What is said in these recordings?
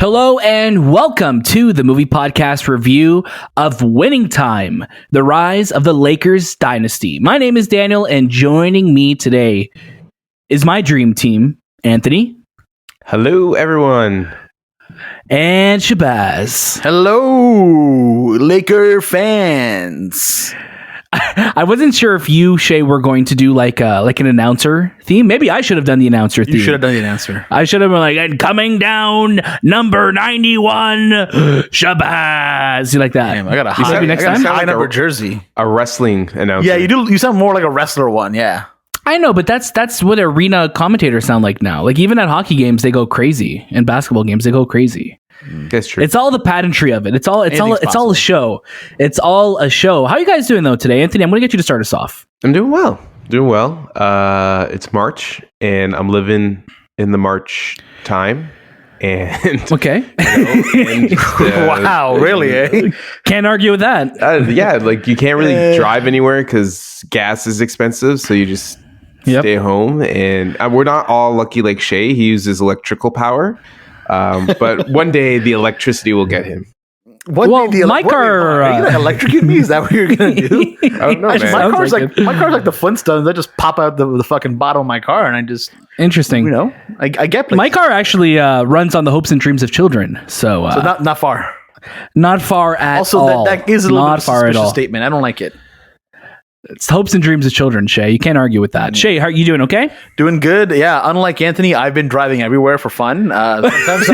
Hello and welcome to the movie podcast review of Winning Time, the rise of the Lakers dynasty. My name is Daniel, and joining me today is my dream team, Anthony. Hello, everyone. And Shahbaz. Hello, Laker fans. I wasn't sure if you, Shay, were going to do like an announcer theme. Maybe I should have done the announcer theme. You should have done the announcer. I should have been like, and coming down, number 91, Shahbaz. You like that? Damn, I got a high, high, next I got time? a high number jersey. A wrestling announcer. Yeah, you do. You sound more like a wrestler one. Yeah. I know, but that's what arena commentators sound like now. Like even at hockey games, they go crazy. In basketball games, they go crazy. That's true. It's all the patternry of it. It's all a show. It's all a show. How are you guys doing though today, Anthony? I'm going to get you to start us off. I'm doing well. It's March, and I'm living in the March time. And okay. Wow, really? Eh? Can't argue with that. Yeah, like you can't really drive anywhere because gas is expensive, so you just stay home. And we're not all lucky like Shay. He uses electrical power. But one day the electricity will get him. My car. Are you gonna electrocute me? Is that what you're gonna do? I don't know, man. My car's like the Flintstones. I just pop out the fucking bottom of my car, and I just interesting. I get places. My car actually runs on the hopes and dreams of children. So not far. Not far at also, all. Also, that is a little not bit of a far suspicious statement. I don't like it. It's hopes and dreams of children, Shay. You can't argue with that. Shay, how are you doing? Okay? Doing good. Yeah. Unlike Anthony, I've been driving everywhere for fun. Sometimes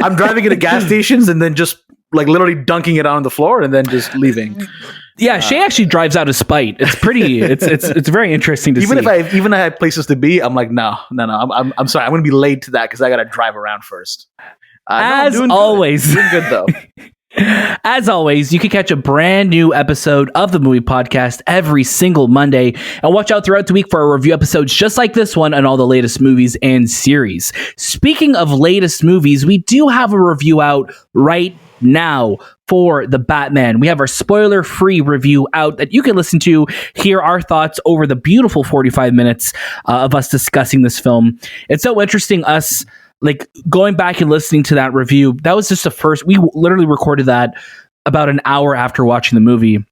I'm driving into gas stations and then just like literally dunking it on the floor and then just leaving. Yeah, Shay actually drives out of spite. It's pretty. It's very interesting to see. If I had places to be, I'm like, no. I'm sorry. I'm going to be late to that because I got to drive around first. As always, doing good though. As always, you can catch a brand new episode of the Movie Podcast every single Monday, and watch out throughout the week for our review episodes just like this one and all the latest movies and series. Speaking of latest movies, we do have a review out right now for The Batman. We have our spoiler-free review out that you can listen to, hear our thoughts over the beautiful 45 minutes of us discussing this film. It's so interesting, us like going back and listening to that review. That was just the first. We literally recorded that about an hour after watching the movie,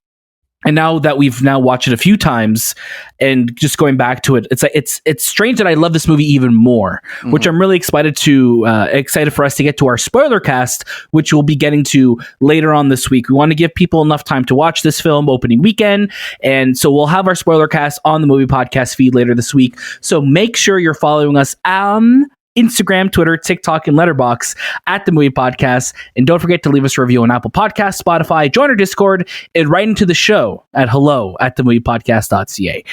and now that we've watched it a few times and just going back to it, it's like it's strange that I love this movie even more, which I'm really excited for us to get to our spoiler cast, which we'll be getting to later on this week. We want to give people enough time to watch this film opening weekend, and so we'll have our spoiler cast on the Movie Podcast feed later this week. So make sure you're following us on Instagram, Twitter, TikTok, and Letterboxd at The Movie Podcast. And don't forget to leave us a review on Apple Podcasts, Spotify, join our Discord, and write into the show at hello@TheMoviePodcast.ca.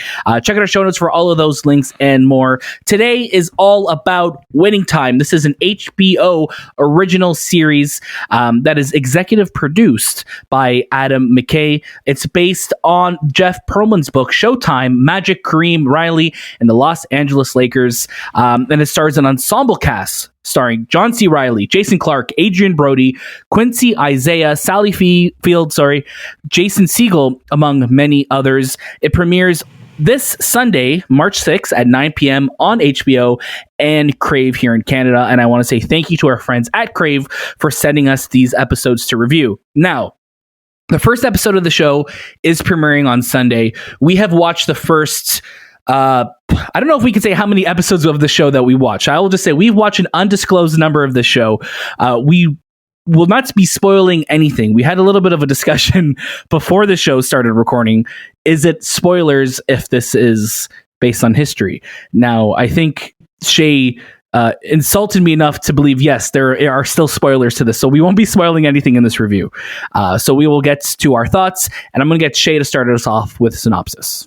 Check out our show notes for all of those links and more. Today is all about Winning Time. This is an HBO original series that is executive produced by Adam McKay. It's based on Jeff Pearlman's book, Showtime, Magic, Kareem, Reilly, and the Los Angeles Lakers. And it stars an ensemble cast starring John C. Reilly, Jason Clarke, Adrien Brody, Quincy Isaiah, Sally Field, Jason Segel, among many others. It premieres this Sunday, March 6th at 9 p.m. on HBO and Crave here in Canada. And I want to say thank you to our friends at Crave for sending us these episodes to review. Now, the first episode of the show is premiering on Sunday. We have watched the first I don't know if we can say how many episodes of the show that we watch. I will just say we've watched an undisclosed number of the show. We will not be spoiling anything. We had a little bit of a discussion before the show started recording. Is it spoilers if this is based on history? Now, I think Shay insulted me enough to believe, yes, there are still spoilers to this. So we won't be spoiling anything in this review. So we will get to our thoughts, and I'm going to get Shay to start us off with a synopsis.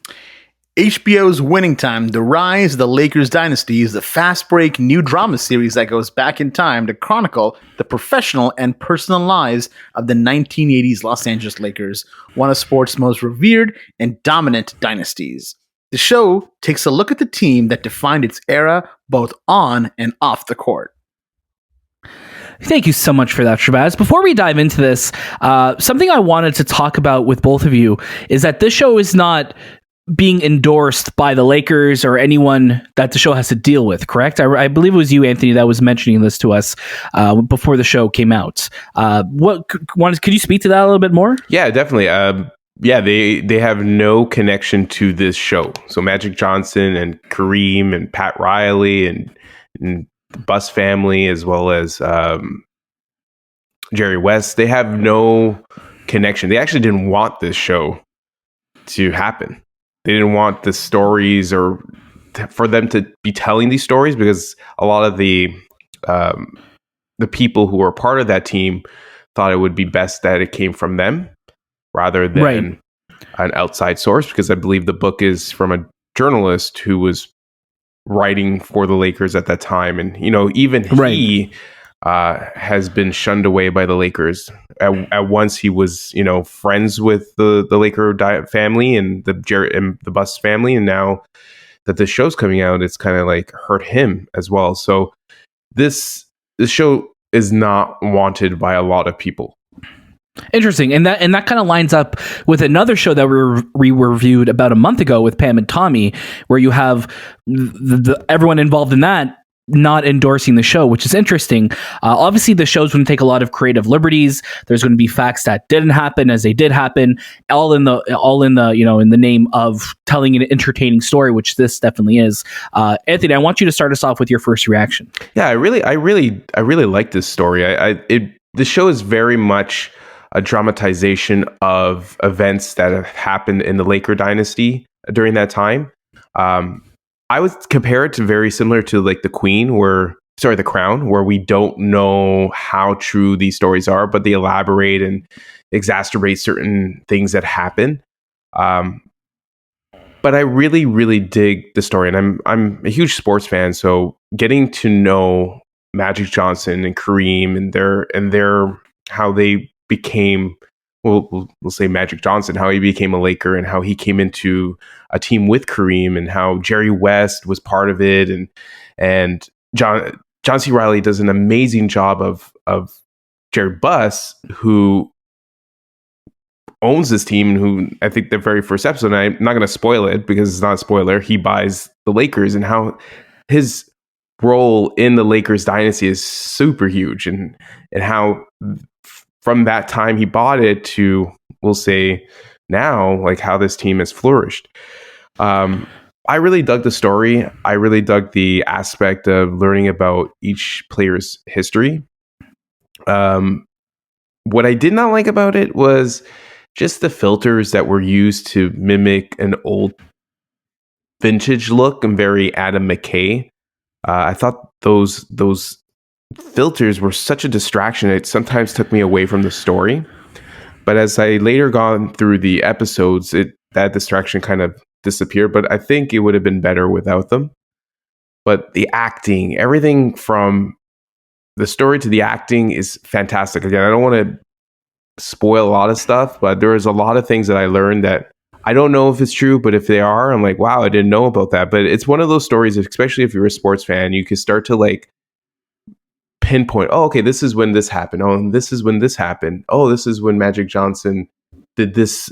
HBO's Winning Time, The Rise of the Lakers Dynasty, is the fast-break new drama series that goes back in time to chronicle the professional and personal lives of the 1980s Los Angeles Lakers, one of sports' most revered and dominant dynasties. The show takes a look at the team that defined its era both on and off the court. Thank you so much for that, Shahbaz. Before we dive into this, something I wanted to talk about with both of you is that this show is not being endorsed by the Lakers or anyone that the show has to deal with, correct? I believe it was you, Anthony, that was mentioning this to us before the show came out. Could you speak to that a little bit more? Yeah, definitely. They have no connection to this show. So Magic Johnson and Kareem and Pat Reilly and the Buss family, as well as Jerry West, they have no connection. They actually didn't want this show to happen. They didn't want the stories or for them to be telling these stories, because a lot of the people who were part of that team thought it would be best that it came from them rather than an outside source, because I believe the book is from a journalist who was writing for the Lakers at that time. And, even he has been shunned away by the Lakers. At once he was, friends with the Laker family and the Buss family. And now that this show's coming out, it's kind of like hurt him as well. So this show is not wanted by a lot of people. Interesting. And that kind of lines up with another show that we reviewed about a month ago with Pam and Tommy, where you have everyone involved in that not endorsing the show, which is interesting. Obviously, the show's going to take a lot of creative liberties. There's going to be facts that didn't happen as they did happen, all in the in the name of telling an entertaining story, which this definitely is. Anthony, I want you to start us off with your first reaction. Yeah, I really like this story. The show is very much a dramatization of events that have happened in the Laker dynasty during that time. I would compare it to very similar to like The Crown, where we don't know how true these stories are, but they elaborate and exacerbate certain things that happen. But I really, really dig the story, and I'm a huge sports fan, so getting to know Magic Johnson and Kareem and their how they became, we'll say Magic Johnson, how he became a Laker and how he came into a team with Kareem and how Jerry West was part of it. And John C. Reilly does an amazing job of Jerry Buss, who owns this team, and who I think the very first episode, and I'm not going to spoil it because it's not a spoiler, he buys the Lakers, and how his role in the Lakers dynasty is super huge, and how from that time he bought it to, we'll say now, like how this team has flourished. I really dug the story. I really dug the aspect of learning about each player's history. What I did not like about it was just the filters that were used to mimic an old vintage look and very Adam McKay. I thought those filters were such a distraction. It sometimes took me away from the story. But as I later gone through the episodes, that distraction kind of disappeared. But I think it would have been better without them. But the acting, everything from the story to the acting is fantastic. Again, I don't want to spoil a lot of stuff, but there was a lot of things that I learned that I don't know if it's true, but if they are, I'm like, wow, I didn't know about that. But it's one of those stories, especially if you're a sports fan, you can start to like pinpoint, oh, okay, this is when this happened. Oh, and this is when this happened. Oh, this is when Magic Johnson did this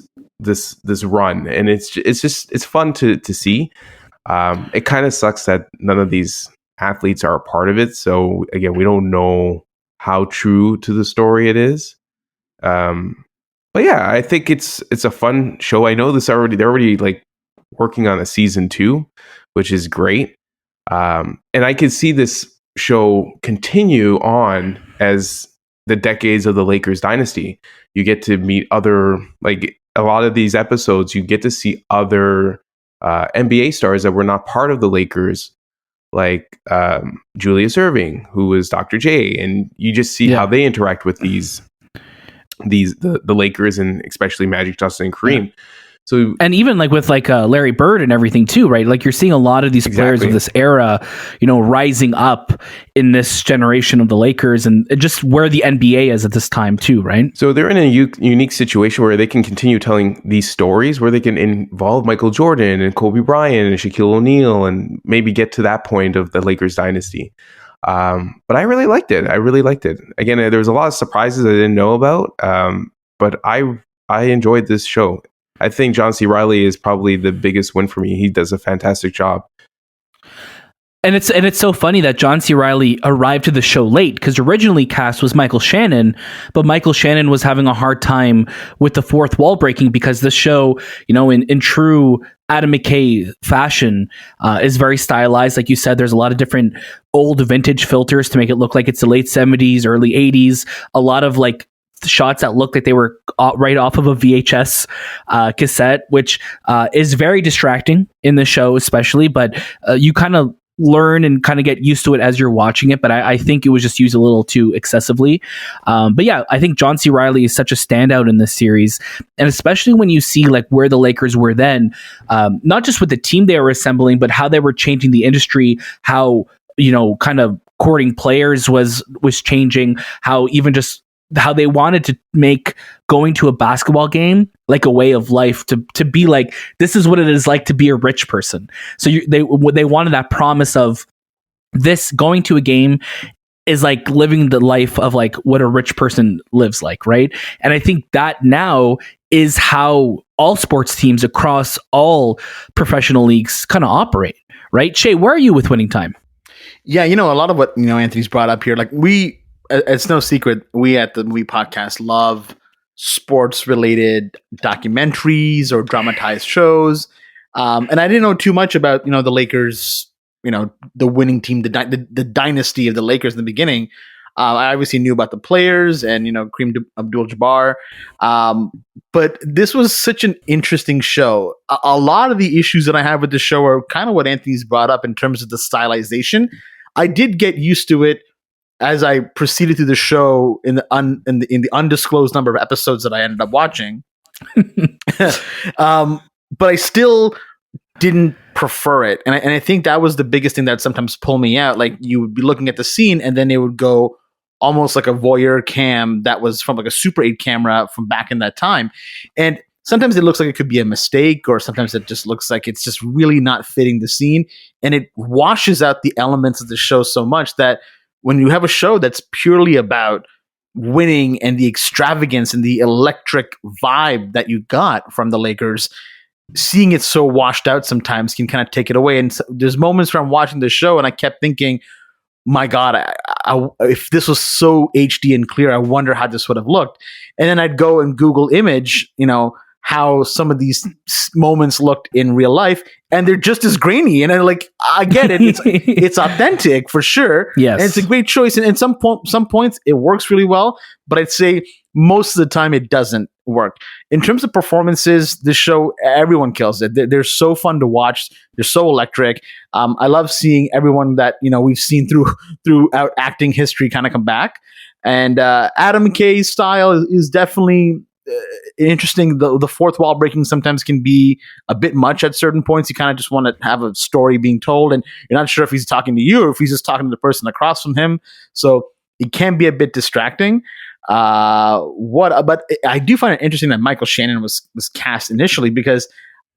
run. And it's fun to see. It kind of sucks that none of these athletes are a part of it. So again, we don't know how true to the story it is. But yeah, I think it's a fun show. I know they're already like working on a season 2, which is great. And I can see this show continue on as the decades of the Lakers dynasty. You get to meet other, like a lot of these episodes, you get to see other NBA stars that were not part of the Lakers, like Julius Erving, who was Dr. J, and you just see how they interact with the Lakers, and especially Magic Johnson and Kareem. So, and even like with like Larry Bird and everything too, right? Like you're seeing a lot of these players of this era, rising up in this generation of the Lakers, and just where the NBA is at this time too, right? So they're in a unique situation where they can continue telling these stories, where they can involve Michael Jordan and Kobe Bryant and Shaquille O'Neal, and maybe get to that point of the Lakers dynasty. But I really liked it. Again, there was a lot of surprises I didn't know about, but I enjoyed this show. I think John C. Reilly is probably the biggest win for me. He does a fantastic job. And it's so funny that John C. Reilly arrived to the show late, because originally cast was Michael Shannon, but Michael Shannon was having a hard time with the fourth wall breaking, because the show, in true Adam McKay fashion, is very stylized. Like you said, there's a lot of different old vintage filters to make it look like it's the late 70s, early 80s. A lot of like shots that look like they were right off of a VHS cassette, which is very distracting in the show, especially. But you kind of learn and kind of get used to it as you're watching it, but I think it was just used a little too excessively. But yeah, I think John C. Reilly is such a standout in this series, and especially when you see like where the Lakers were then, not just with the team they were assembling, but how they were changing the industry, how kind of courting players was changing, how even just how they wanted to make going to a basketball game like a way of life, to be like, this is what it is like to be a rich person. So they wanted that promise of this, going to a game is like living the life of like what a rich person lives like, right? And I think that now is how all sports teams across all professional leagues kind of operate, right? Shay, where are you with Winning Time? Yeah, a lot of what Anthony's brought up here, like it's no secret, we at the Movie Podcast love sports related documentaries or dramatized shows. And I didn't know too much about, the Lakers, the winning team, the dynasty of the Lakers in the beginning. I obviously knew about the players and, Kareem Abdul-Jabbar. But this was such an interesting show. A lot of the issues that I have with the show are kind of what Anthony's brought up in terms of the stylization. I did get used to it as I proceeded through the show in the undisclosed number of episodes that I ended up watching. But I still didn't prefer it. And I think that was the biggest thing that sometimes pulled me out. Like, you would be looking at the scene and then it would go almost like a voyeur cam that was from like a Super 8 camera from back in that time. And sometimes it looks like it could be a mistake, or sometimes it just looks like it's just really not fitting the scene. And it washes out the elements of the show so much that when you have a show that's purely about winning and the extravagance and the electric vibe that you got from the Lakers, seeing it so washed out sometimes can kind of take it away. And so there's moments where I'm watching the show and I kept thinking, my God, if this was so HD and clear, I wonder how this would have looked. And then I'd go and Google image, how some of these moments looked in real life, and they're just as grainy. And I get it. It's authentic for sure. Yes. And it's a great choice. And some points it works really well, but I'd say most of the time it doesn't work. In terms of performances, this show, everyone kills it. They're so fun to watch. They're so electric. I love seeing everyone that, we've seen throughout acting history kind of come back. And Adam McKay's style is definitely interesting. The fourth wall breaking sometimes can be a bit much at certain points. You kind of just want to have a story being told, and you're not sure if he's talking to you or if he's just talking to the person across from him. So it can be a bit distracting. But I do find it interesting that Michael Shannon was cast initially, because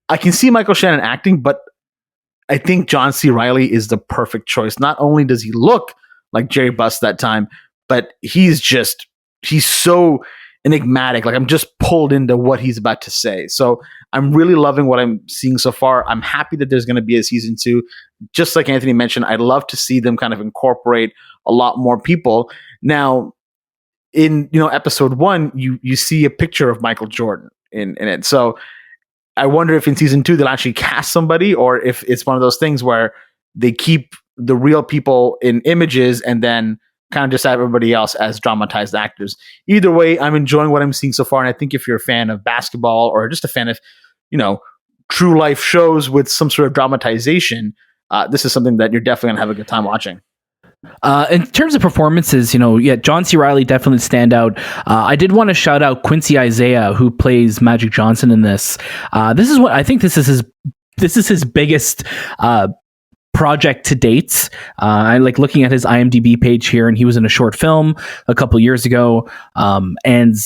I can see Michael Shannon acting, but I think John C. Reilly is the perfect choice. Not only does he look like Jerry Buss that time, but he's so enigmatic. Like, I'm just pulled into what he's about to say. So I'm really loving what I'm seeing so far. I'm happy that there's going to be a season 2. Just like Anthony mentioned, I'd love to see them kind of incorporate a lot more people. Now, in episode 1, you see a picture of Michael Jordan in it. So I wonder if in season 2 they'll actually cast somebody, or if it's one of those things where they keep the real people in images and then kind of just have everybody else as dramatized actors. Either way, I'm enjoying what I'm seeing so far. And I think if you're a fan of basketball, or just a fan of, true life shows with some sort of dramatization, this is something that you're definitely going to have a good time watching. In terms of performances, John C. Reilly definitely stand out. I did want to shout out Quincy Isaiah, who plays Magic Johnson in this. This is his biggest project to date. I like looking at his IMDb page here, and he was in a short film a couple years ago. And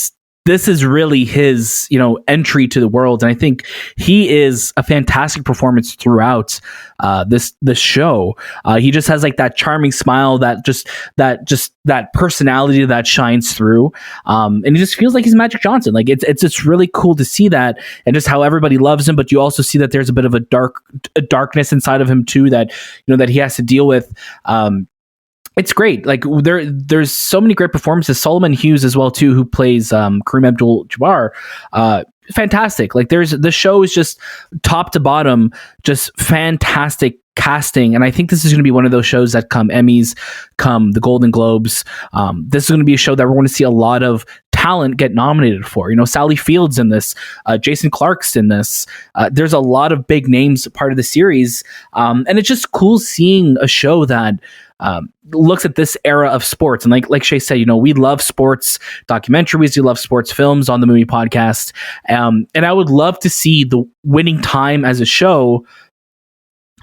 this is really his, entry to the world. And I think he is a fantastic performance throughout this show. He just has like that charming smile, that personality that shines through. And he just feels like he's Magic Johnson. Like it's just really cool to see that, and just how everybody loves him. But you also see that there's a bit of a darkness inside of him too, that that he has to deal with. It's great. Like there's so many great performances. Solomon Hughes as well too, who plays Kareem Abdul-Jabbar. Fantastic. Like the show is just top to bottom, just fantastic casting. And I think this is going to be one of those shows that come Emmys, come the Golden Globes. This is going to be a show that we're going to see a lot of talent get nominated for. Sally Field's in this, Jason Clarke's in this. There's a lot of big names part of the series. And it's just cool seeing a show that looks at this era of sports. And like Shay said, we love sports documentaries, we love sports films on the Movie Podcast. And I would love to see the Winning Time as a show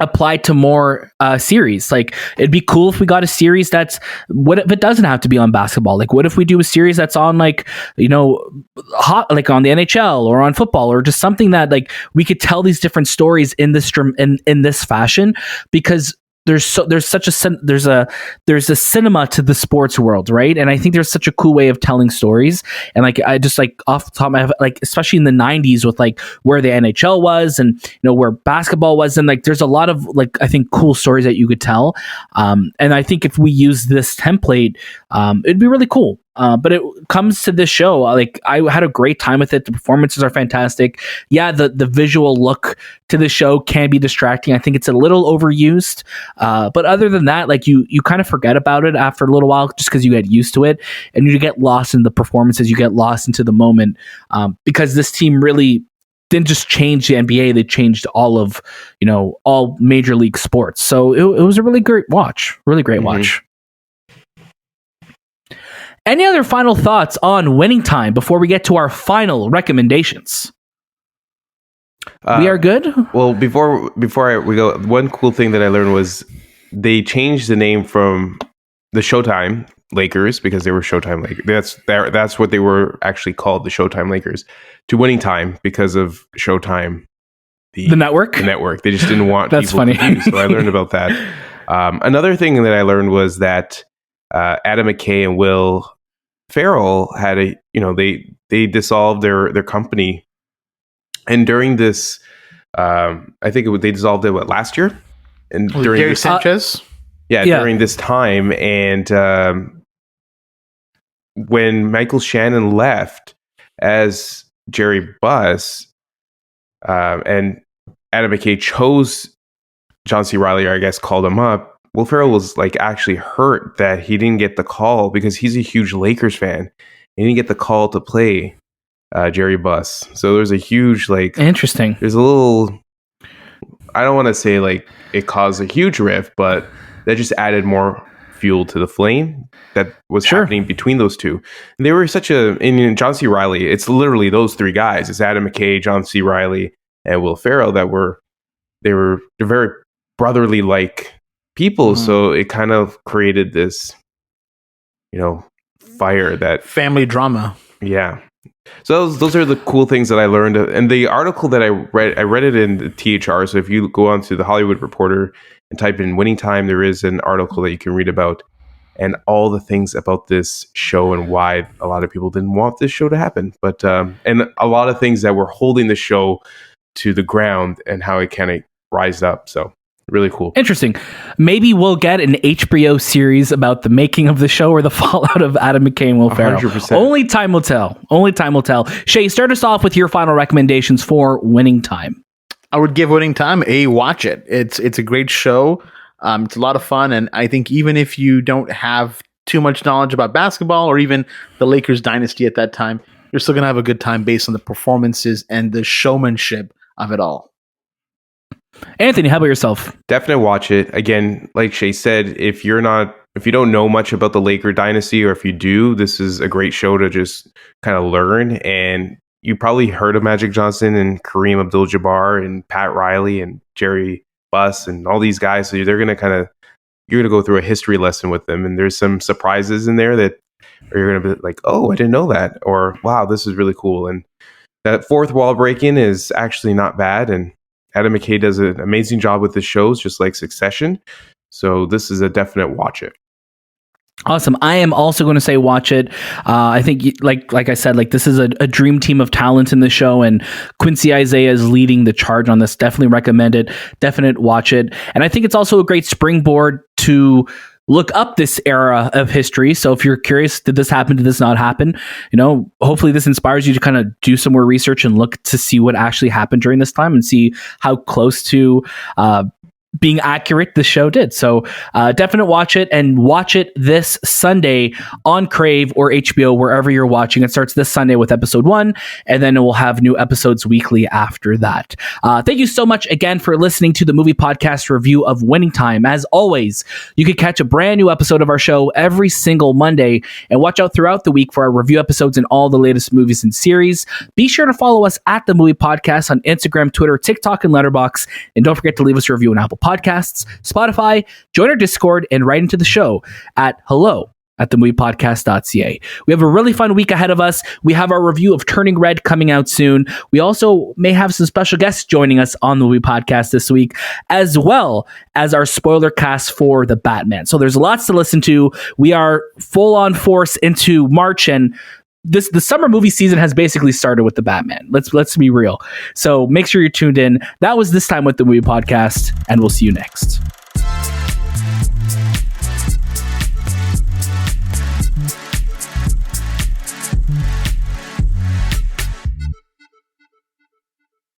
applied to more series. Like it'd be cool if we got a series that's, what if it doesn't have to be on basketball? Like what if we do a series that's on hot, like on the NHL or on football, or just something that like we could tell these different stories in this in this fashion, because there's a cinema to the sports world, right? And I think there's such a cool way of telling stories. And like I just like off the top of my head, like especially in the 90s with like where the NHL was and where basketball was, and like there's a lot of like I think cool stories that you could tell. And I think if we use this template, it'd be really cool. But it comes to this show, like I had a great time with it. The performances are fantastic. Yeah, the visual look to the show can be distracting. I think it's a little overused. But other than that, like you kind of forget about it after a little while, just because you get used to it, and you get lost in the performances. You get lost into the moment, because this team really didn't just change the NBA; they changed all of all major league sports. So it was a really great watch. Really great watch. Any other final thoughts on Winning Time before we get to our final recommendations? We are good? Well, before we go, one cool thing that I learned was they changed the name from the Showtime Lakers, because they were Showtime Lakers. That's what they were actually called, the Showtime Lakers, to Winning Time because of Showtime, the network. The network. They just didn't want That's people funny. confused. So I learned about that. Another thing that I learned was that Adam McKay and Will Ferrell had they dissolved their company, and during this, I think they dissolved it last year, and during Gary Sanchez, during this time, and when Michael Shannon left as Jerry Buss, and Adam McKay chose John C. Reilly, or I guess called him up. Will Ferrell was like actually hurt that he didn't get the call, because he's a huge Lakers fan. He didn't get the call to play Jerry Buss. So there's a huge interesting. There's a little, I don't want to say like it caused a huge rift, but that just added more fuel to the flame that was happening between those two. And they were in John C. Reilly, it's literally those three guys. It's Adam McKay, John C. Reilly, and Will Ferrell they're very brotherly like people. So it kind of created this, fire, that family drama. Yeah. So those are the cool things that I learned. And the article that I read it in the THR. So if you go onto the Hollywood Reporter and type in Winning Time, there is an article that you can read about and all the things about this show and why a lot of people didn't want this show to happen. But and a lot of things that were holding the show to the ground and how it kind of rised up. So really cool. Interesting. Maybe we'll get an HBO series about the making of the show or the fallout of Adam McKay and Will Ferrell. 100%. Only time will tell. Only time will tell. Shay, start us off with your final recommendations for Winning Time. I would give Winning Time a watch it. It's a great show. It's a lot of fun. And I think even if you don't have too much knowledge about basketball or even the Lakers dynasty at that time, you're still going to have a good time based on the performances and the showmanship of it all. Anthony, how about yourself? Definitely watch it. Again, like Shay said, if you don't know much about the Laker dynasty, or if you do, this is a great show to just kind of learn. And you probably heard of Magic Johnson and Kareem Abdul-Jabbar and Pat Riley and Jerry Buss and all these guys. So you're going to go through a history lesson with them. And there's some surprises in there that or you're going to be like, oh, I didn't know that, or wow, this is really cool. And that fourth wall breaking is actually not bad. And Adam McKay does an amazing job with the shows, just like Succession. So this is a definite watch it. Awesome. I am also going to say watch it. I think, like I said, like this is a dream team of talent in the show, and Quincy Isaiah is leading the charge on this. Definitely recommend it. Definite watch it. And I think it's also a great springboard to look up this era of history. So if you're curious, did this happen? Did this not happen? Hopefully this inspires you to kind of do some more research and look to see what actually happened during this time and see how close to being accurate the show did. So definite watch it, and watch it this Sunday on Crave or HBO, wherever you're watching. It starts this Sunday with episode 1, and then it will have new episodes weekly after that. Thank you so much again for listening to the Movie Podcast review of Winning Time. As always, you can catch a brand new episode of our show every single Monday, and watch out throughout the week for our review episodes and all the latest movies and series. Be sure to follow us at The Movie Podcast on Instagram, Twitter, TikTok, and Letterboxd, and don't forget to leave us a review on Apple Podcasts, Spotify, join our Discord, and write into the show at hello@TheMoviePodcast.ca. We have a really fun week ahead of us. We have our review of Turning Red coming out soon. We also may have some special guests joining us on the Movie Podcast this week, as well as our spoiler cast for The Batman. So there's lots to listen to. We are full on force into March, and the summer movie season has basically started with The Batman. Let's be real. So make sure you're tuned in. That was This Time with the Movie Podcast, and we'll see you next.